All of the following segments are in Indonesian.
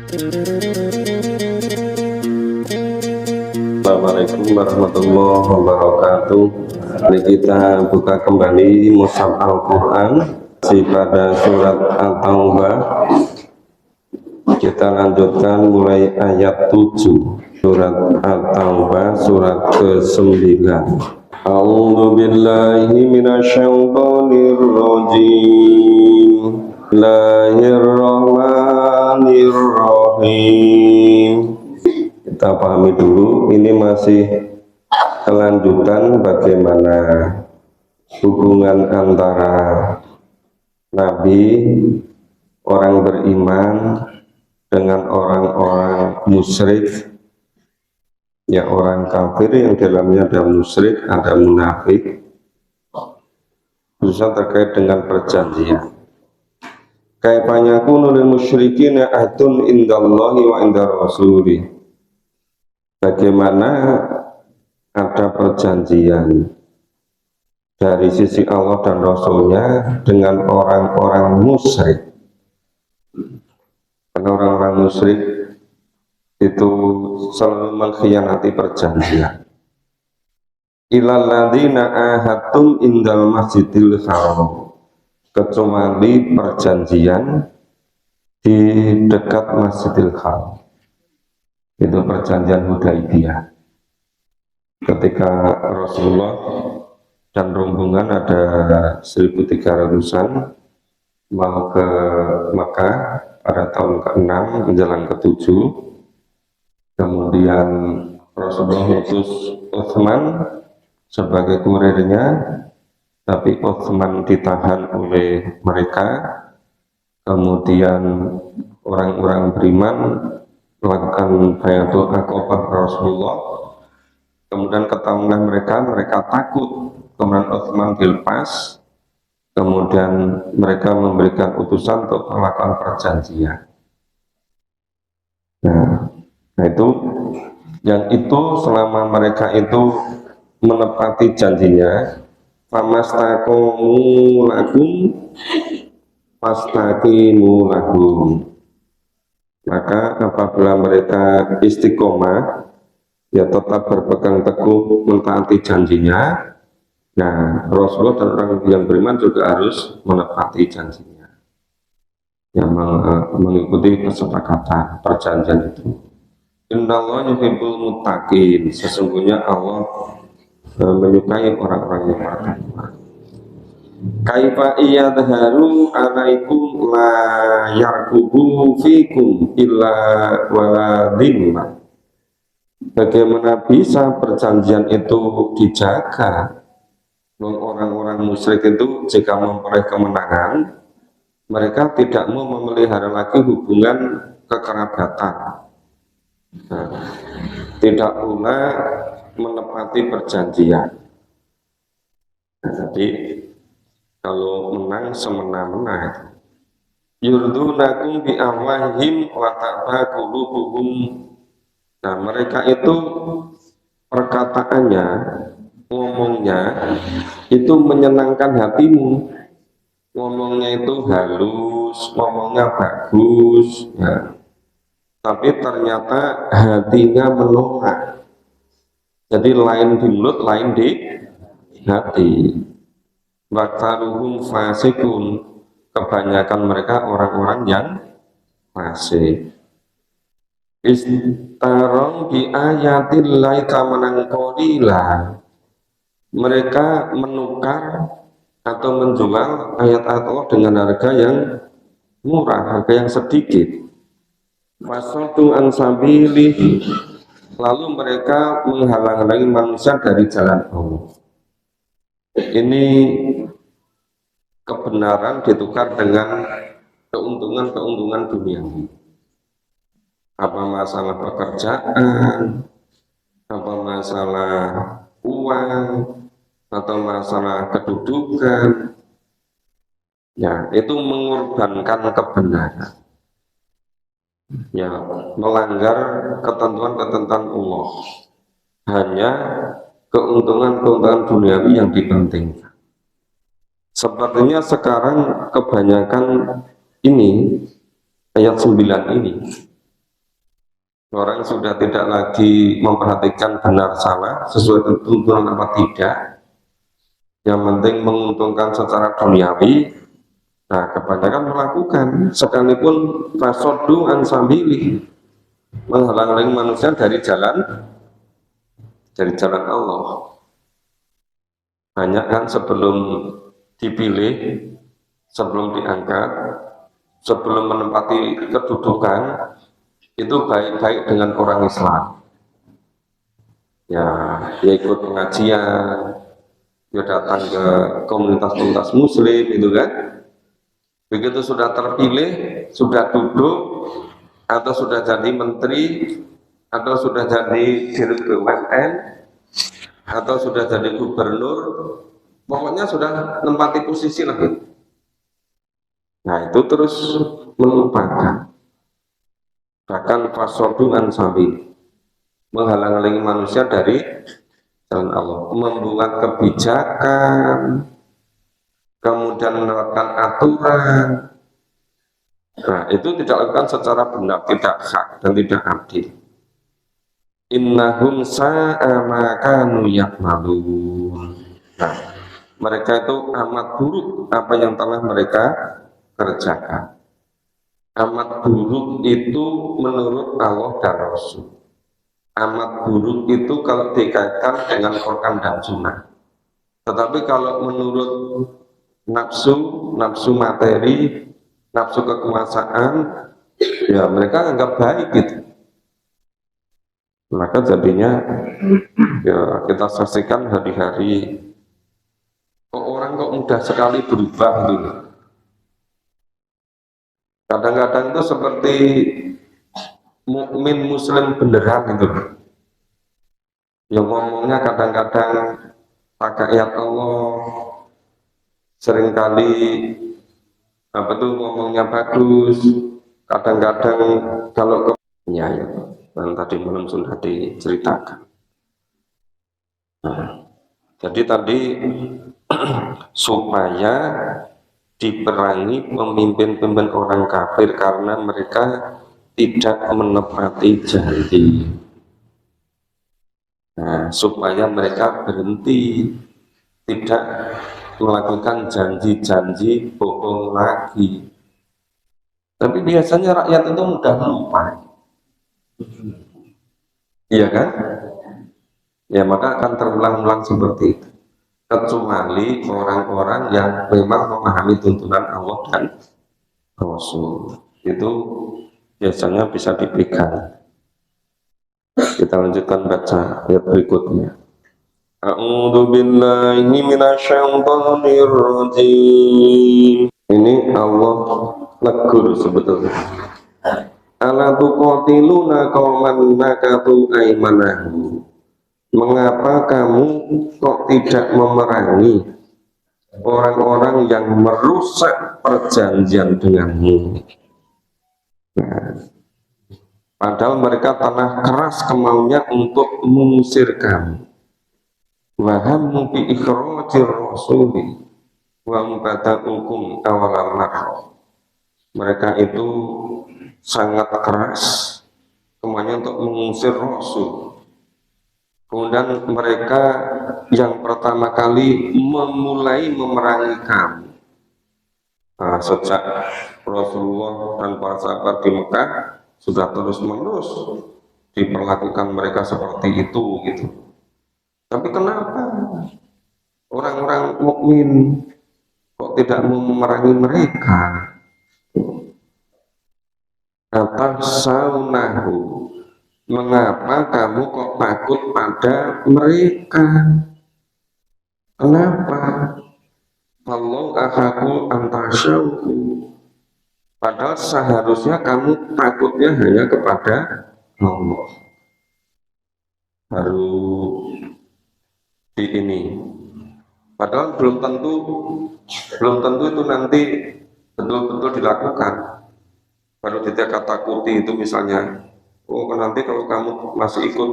Assalamualaikum warahmatullahi wabarakatuh. Mari kita buka kembali mushaf Al-Quran pada surat At-Taubah. Kita lanjutkan mulai ayat 7 surat At-Taubah surat ke-9. A'udzu billahi minasyaitonir rajim. Bismillahirrahmanirrahim. Kita pahami dulu, ini masih kelanjutan bagaimana hubungan antara Nabi, orang beriman dengan orang-orang musyrik, ya orang kafir yang dalamnya ada musyrik, ada munafik, khususnya terkait dengan perjanjian. Kayak yakunu lil musyrikin ahdun indallahi wa indar rasuli. Bagaimana ada perjanjian dari sisi Allah dan Rasulnya dengan orang-orang musyrik. Karena orang-orang musyrik itu selalu mengkhianati perjanjian. Ilal ladzina ahadtum indal masjidil haram, kecuali perjanjian di dekat Masjidil Haram. Itu perjanjian Hudaibiyah. Ketika Rasulullah dan rombongan ada 1.300-an mau ke Makkah pada tahun ke-6 menjelang ke-7. Kemudian Rasulullah utus Utsman sebagai kurirnya, tapi Utsman ditahan oleh mereka. Kemudian orang-orang beriman melakukan bayatul aqabah Rasulullah. Kemudian ketahuilah mereka takut. Kemudian Utsman dilepas. Kemudian mereka memberikan utusan untuk melakukan perjanjian. Nah itu yang itu selama mereka itu menepati janjinya, famastaqimu lakum fastaqimu lahum. Maka apabila mereka istiqomah, ya tetap berpegang teguh mentaati janjinya, nah Rasulullah dan orang yang beriman juga harus menepati janjinya, yang mengikuti kesepakatan perjanjian itu. Innallaha yuhibbul muttaqin, sesungguhnya Allah menyukai orang-orang yang bertakwa. Kaifa iyadharu alaikum la yarkubu fikum illa waladimma. Bagaimana bisa perjanjian itu dijaga? Orang-orang musyrik itu jika memperoleh kemenangan, mereka tidak mau memelihara lagi hubungan kekerabatan, tidak pula menepati perjanjian. Jadi kalau menang semena-mena, yurdunakum bi amwahim wa ta'ba qulubuhum. Nah mereka itu perkataannya, ngomongnya itu menyenangkan hatimu, ngomongnya itu halus, ngomongnya bagus, ya. Tapi ternyata hatinya menolak. Jadi lain di mulut, lain di hati. Waktaruhum fasikun, kebanyakan mereka orang-orang yang fasik. Istarong bi ayatillahi tsamanan qalila. Mereka menukar atau menjual ayat-ayat Allah dengan harga yang murah, harga yang sedikit. Fasatu an sabilihi, lalu mereka menghalang-halangi manusia dari jalan Allah. Ini kebenaran ditukar dengan keuntungan-keuntungan duniawi. Apa masalah pekerjaan, apa masalah uang, atau masalah kedudukan, ya itu mengorbankan kebenaran, ya melanggar ketentuan-ketentuan Allah, hanya keuntungan-keuntungan duniawi yang dipentingkan. Sepertinya sekarang kebanyakan ini ayat 9 ini Orang sudah tidak lagi memperhatikan benar salah, sesuai tuntunan apa tidak. Yang penting menguntungkan secara duniawi. Nah, kebanyakan melakukan, sekalipun fasodu ansambili, menghalang-halangi manusia dari jalan Allah. Banyak kan sebelum dipilih, sebelum diangkat, sebelum menempati kedudukan, itu baik-baik dengan orang Islam. Ya, dia ikut pengajian, dia datang ke komunitas-komunitas Muslim, itu kan. Begitu sudah terpilih, sudah duduk, atau sudah jadi menteri, atau sudah jadi direktur BUMN, atau sudah jadi gubernur, pokoknya sudah menempati posisi lah. Nah, itu terus melupakan, bahkan fasodu ansabi, menghalang-halangi manusia dari jalan Allah, membuat kebijakan, kemudian menerapkan aturan. Nah, itu tidak lakukan secara benar, tidak hak dan tidak adil. Innahum sa'a ma kanu ya'malun. Nah, mereka itu amat buruk apa yang telah mereka kerjakan. Amat buruk itu menurut Allah dan Rasul. Amat buruk itu kalau dikaitkan dengan Quran dan Sunnah. Tetapi kalau menurut nafsu materi, nafsu kekuasaan, ya mereka anggap baik gitu. Maka jadinya ya kita saksikan hari-hari orang kok mudah sekali berubah gitu. Kadang-kadang itu seperti mukmin muslim beneran gitu. Yang ngomongnya kadang-kadang pakai ayat Allah, seringkali apa tuh ngomongnya bagus, kadang-kadang kalau ya yang tadi malam sudah diceritakan. Nah, jadi tadi supaya diperangi pemimpin-pemimpin orang kafir karena mereka tidak menepati janji. Nah, supaya mereka berhenti tidak melakukan janji-janji bohong lagi. Tapi biasanya rakyat itu mudah lupa. Iya kan? Ya maka akan terulang-ulang seperti itu. Kecuali orang-orang yang memang memahami tuntunan Allah dan Rasul. Itu biasanya bisa dipegang. Kita lanjutkan baca ayat berikutnya. A'udzu billahi minasyaitonir rajim. Ini Allah negur sebetulnya. Ala tuqatiluna qauman nakatu aymanahu. Mengapa kamu kok tidak memerangi orang-orang yang merusak perjanjian denganmu? Nah, padahal mereka telah keras kemauannya untuk mengusir kamu. Waham bi ikhrajir rasuli wa mubtada'ukum awalan marrah. Mereka itu sangat keras kemauannya untuk mengusir Rasul. Kemudian mereka yang pertama kali memulai memerangi kamu. Nah, sejak Rasulullah dan para sahabat di Mekah sudah terus-menerus diperlakukan mereka seperti itu gitu. Tapi kenapa orang-orang mukmin kok tidak mau memerangi mereka? Atasaunahu, mengapa kamu kok takut pada mereka? Kenapa? Wallahu ahaku antasyauku. Padahal seharusnya kamu takutnya hanya kepada Allah. Baru di ini. Padahal belum tentu itu nanti betul-betul dilakukan. Baru kita takuti itu misalnya, oh nanti kalau kamu masih ikut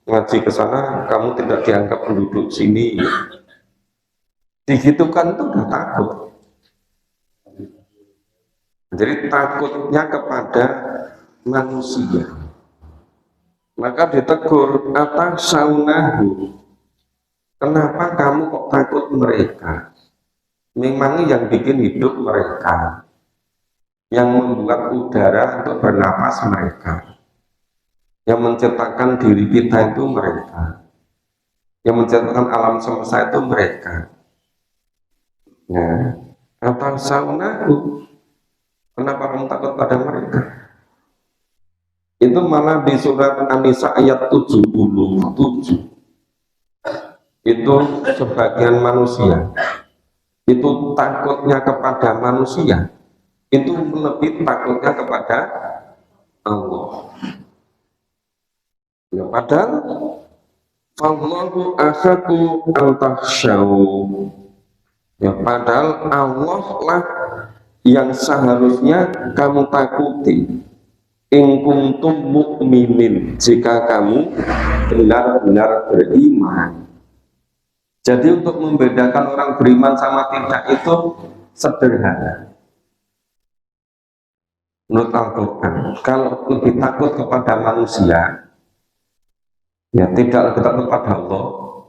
ngaji ke sana, kamu tidak dianggap penduduk sini. Digitukan itu udah takut. Jadi takutnya kepada manusia, Maka ditegur, ataksaunahu, kenapa kamu kok takut mereka? Memang yang bikin hidup mereka, yang membuat udara untuk bernapas mereka, yang menciptakan diri kita itu mereka, yang menciptakan alam semesta itu mereka. Ya, ataksaunahu, kenapa kamu takut pada mereka? Itu malah di surat An-Nisa ayat 77. Itu sebagian manusia itu takutnya kepada manusia itu lebih takutnya kepada Allah. Ya, padahal Allahu ahaku antaksyaw. Ya, padahal Allah lah yang seharusnya kamu takuti. In kuntum mukminin, jika kamu benar-benar beriman. Jadi untuk membedakan orang beriman sama tidak itu sederhana. Menurut Al-Quran, kalau lebih takut kepada manusia, ya tidak lebih takut kepada Allah,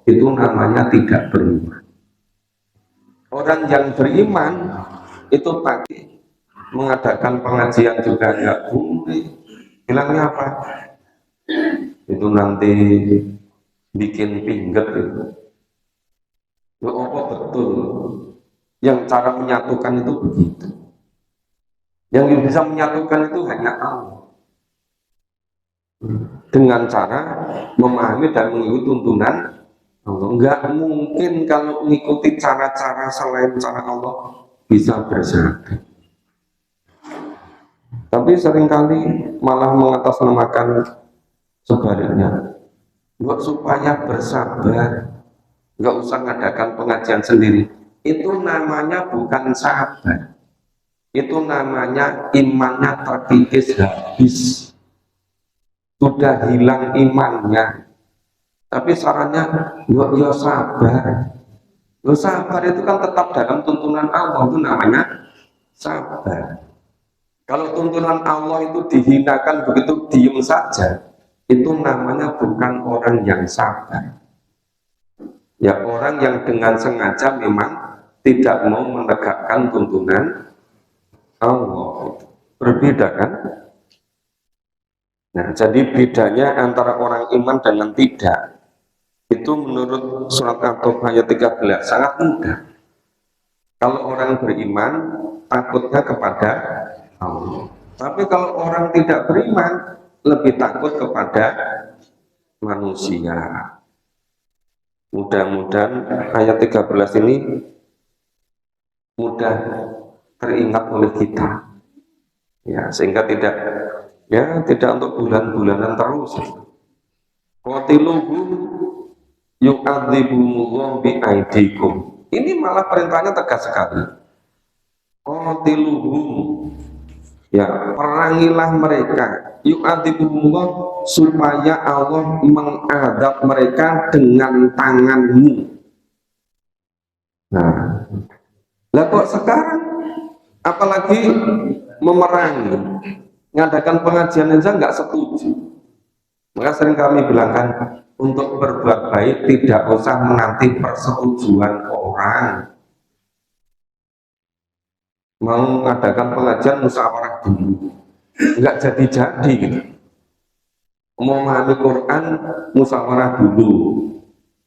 itu namanya tidak beriman. Orang yang beriman itu tadi mengadakan pengajian juga nggak boleh. Bilangnya apa? Itu nanti bikin pingget itu. Apa betul? Yang cara menyatukan itu begitu. Yang bisa menyatukan itu hanya Allah. Dengan cara memahami dan mengikuti tuntunan Allah. Enggak mungkin kalau mengikuti cara-cara selain cara Allah bisa bersatu. Tapi seringkali malah mengatasnamakan sebaliknya. Buat supaya bersabar. Nggak usah ngadakan pengajian sendiri. Itu namanya bukan sabar. Itu namanya imannya terkikis habis. Sudah hilang imannya. Tapi sarannya, ya sabar. Ya sabar itu kan tetap dalam tuntunan Allah. Itu namanya sabar. Kalau tuntunan Allah itu dihinakan begitu diem saja, itu namanya bukan orang yang sabar. Ya orang yang dengan sengaja memang tidak mau menegakkan tuntunan Allah. Berbeda kan? Nah, jadi bedanya antara orang iman dengan tidak itu menurut surat At-Taubah ayat 13 sangat mudah. Kalau orang beriman takutnya kepada Allah. Tapi kalau orang tidak beriman lebih takut kepada manusia. Mudah-mudahan ayat 13 ini mudah teringat oleh kita, ya, sehingga tidak untuk bulan-bulanan terus. Qatiluhum yu'adzibumullah bi'aidikum. Ini malah perintahnya tegas sekali. Qatiluhum, ya, perangilah mereka. Yu'adzibumullah, supaya Allah mengadab mereka dengan tanganmu. Nah, lah kok sekarang apalagi memerangi, ngadakan pengajian aja nggak setuju. Maka sering kami bilangkan, untuk berbuat baik tidak usah menanti persetujuan orang. Mau mengadakan pengajian musyawarah dulu, nggak jadi gitu. Mau memahami Quran musyawarah dulu,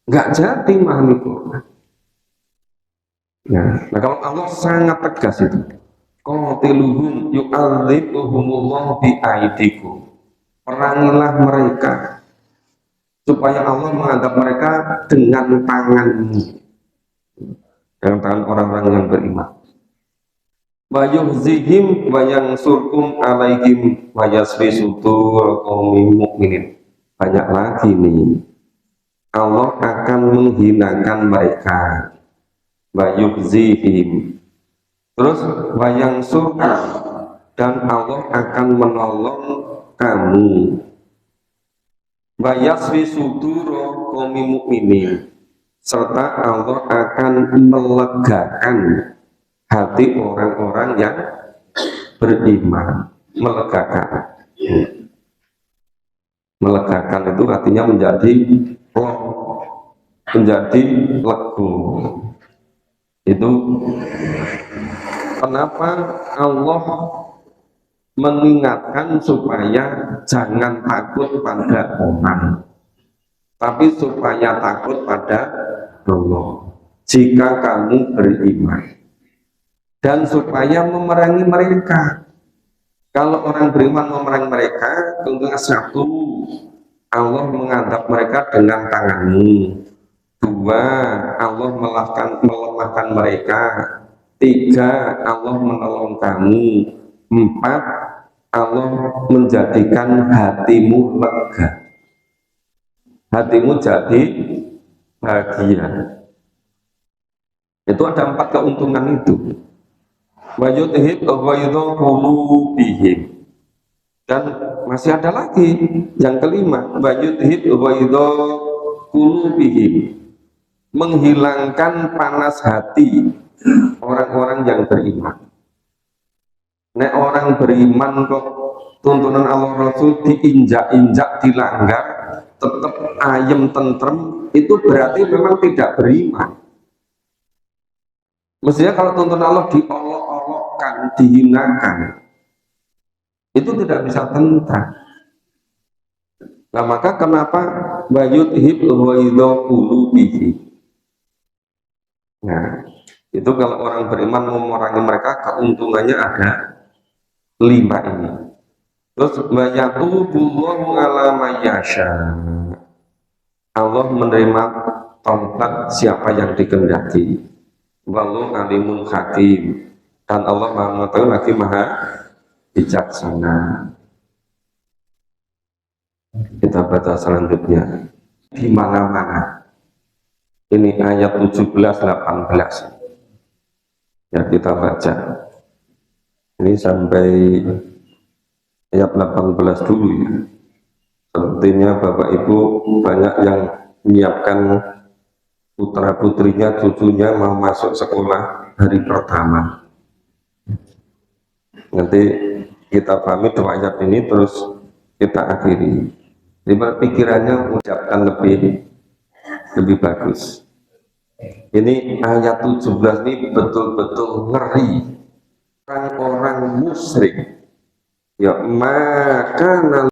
nggak jadi memahami Quran. Nah, kalau Allah sangat tegas itu, qatiluhum yu'adzibuhumullah bi'aidikum, perangilah mereka supaya Allah mengadab mereka dengan tanganmu, dengan tangan orang-orang yang beriman. Wa yuhzihim wa yansurkum alaihim wa yasfi sudur qaumil mukminin. Banyak lagi nih, Allah akan menghinakan mereka. Wa yuhzihim, terus wa yansurkum, dan Allah akan menolong kamu. Wa yasfi sudur qaumil mukminin, serta Allah akan melegakan hati orang-orang yang beriman, melegakan. Melegakan itu artinya menjadi plong, menjadi lego. Itu kenapa Allah mengingatkan supaya jangan takut pada orang, tapi supaya takut pada Allah jika kamu beriman, dan supaya memerangi mereka. Kalau orang beriman memerangi mereka, tentunya satu, Allah menghadap mereka dengan tanganmu. Dua, Allah melemahkan mereka. Tiga, Allah menolong kamu. Empat, Allah menjadikan hatimu lega, hatimu jadi bahagia. Itu ada 4 keuntungan itu. Wa yudhib ghaidha qulubihim. Dan masih ada lagi yang kelima, wa yudhib ghaidha qulubihim, menghilangkan panas hati orang-orang yang beriman. Nek orang beriman kok tuntunan Allah Rasul diinjak-injak, dilanggar, tetap ayem tentrem, itu berarti memang tidak beriman. Mestinya kalau tuntunan Allah diolok-olokkan, dihinakan, itu tidak bisa tentram. Nah maka kenapa bayuthib ghaidha qulubihim. Nah itu kalau orang beriman memerangi mereka, keuntungannya ada 5 ini. Terus bayatubullahu ala mayyasha, Allah menerima taubat siapa yang dikehendaki. Wallahu alimun hakim, dan Allah Maha mengetahui lagi Maha bijaksana. Kita baca selanjutnya di mana-mana. Ini ayat 17-18. Ya kita baca. Ini sampai ayat 18 dulu ya. Sepertinya Bapak Ibu banyak yang menyiapkan putra putrinya, cucunya mau masuk sekolah hari pertama. Nanti kita pamit 2 ayat ini terus kita akhiri. Jadi pikirannya mengucapkan lebih bagus. Ini ayat 17 ini betul-betul ngeri. Orang-orang musyrik ya maka